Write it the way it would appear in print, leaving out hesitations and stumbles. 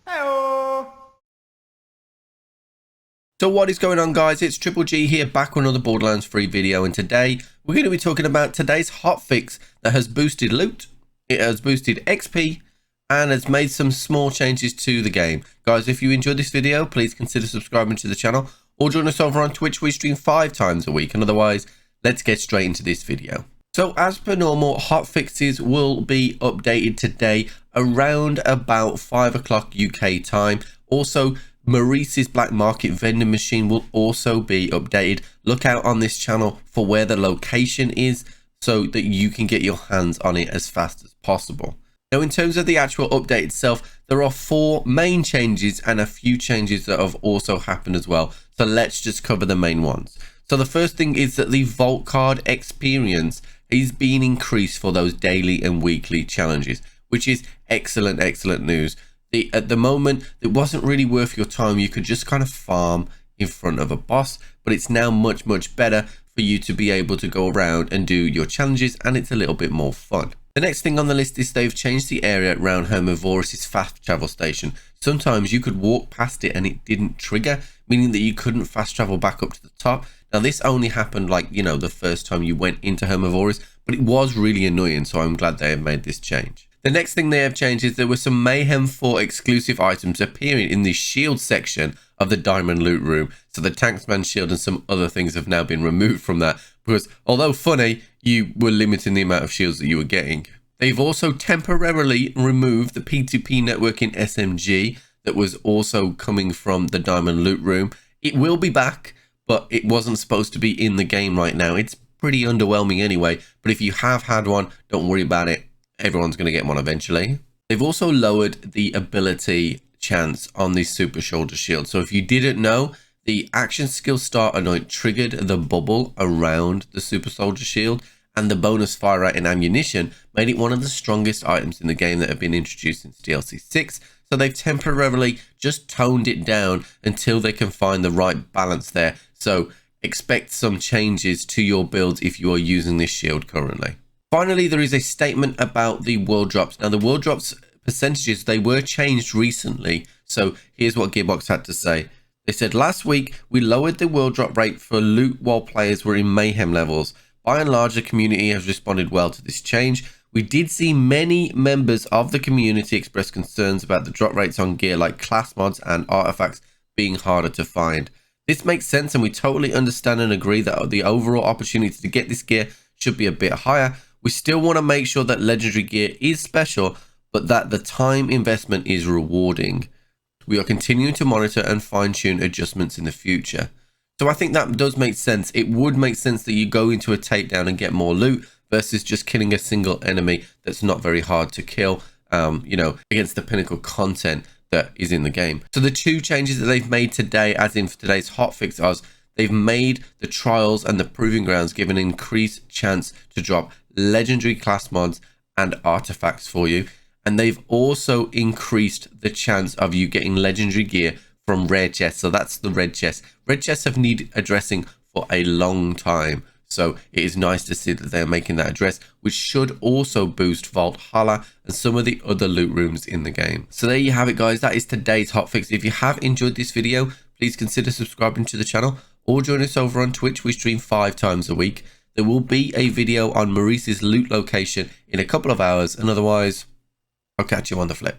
Hello. So what is going on, guys? It's Triple G here, back with another Borderlands 3 video, and today we're going to be talking about today's hotfix that has boosted loot, it has boosted XP, and has made some small changes to the game. Guys, if you enjoyed this video, please consider subscribing to the channel, or join us over on Twitch. We stream 5 times a week, and otherwise, let's get straight into this video. So as per normal, hotfixes will be updated today around about 5 o'clock UK time. Also, Maurice's black market vending machine will also be updated. Look out on this channel for where the location is so that you can get your hands on it as fast as possible. Now, in terms of the actual update itself, there are 4 main changes and a few changes that have also happened as well. So let's just cover the main ones. So the first thing is that the vault card experience is being increased for those daily and weekly challenges, which is excellent news. At the moment, it wasn't really worth your time. You could just kind of farm in front of a boss, but it's now much better for you to be able to go around and do your challenges, and it's a little bit more fun. The next thing on the list is they've changed the area around Hermivorous' fast travel station. Sometimes you could walk past it and it didn't trigger, meaning that you couldn't fast travel back up to the top. Now, this only happened, like, you know, the first time you went into Hermivorous, but it was really annoying, so I'm glad they have made this change. The next thing they have changed is there were some Mayhem 4 exclusive items appearing in the shield section of the diamond loot room. So the Tanksman shield and some other things have now been removed from that, because although funny, you were limiting the amount of shields that you were getting. They've also temporarily removed the P2P networking SMG that was also coming from the diamond loot room. It will be back, but it wasn't supposed to be in the game right now. It's pretty underwhelming anyway, but if you have had one, don't worry about it. Everyone's going to get one eventually. They've also lowered the ability chance on the super shoulder shield. So if you didn't know, the action skill start anoint triggered the bubble around the super soldier shield, and the bonus fire rate and ammunition made it one of the strongest items in the game that have been introduced since DLC 6. So they've temporarily just toned it down until they can find the right balance there. So expect some changes to your builds if you are using this shield currently. Finally, there is a statement about the world drops. Now, the world drops percentages, they were changed recently. So here's what Gearbox had to say. They said, last week, we lowered the world drop rate for loot while players were in mayhem levels. By and large, the community has responded well to this change. We did see many members of the community express concerns about the drop rates on gear like class mods and artifacts being harder to find. This makes sense, and we totally understand and agree that the overall opportunity to get this gear should be a bit higher. We still want to make sure that legendary gear is special, but that the time investment is rewarding. We are continuing to monitor and fine-tune adjustments in the future. So I think that does make sense. It would make sense that you go into a takedown and get more loot versus just killing a single enemy that's not very hard to kill, you know, against the pinnacle content that is in the game. So the 2 changes that they've made today, as in for today's hotfix, are they've made the trials and the proving grounds give an increased chance to drop legendary class mods and artifacts for you, and they've also increased the chance of you getting legendary gear from rare chests. So that's the red chest. Red chests have needed addressing for a long time, so it is nice to see that they're making that address, which should also boost Valhalla and some of the other loot rooms in the game. So there you have it, guys. That is today's hotfix. If you have enjoyed this video, please consider subscribing to the channel or join us over on Twitch. We stream 5 times a week. There will be a video on Maurice's loot location in a couple of hours, and otherwise, I'll catch you on the flip.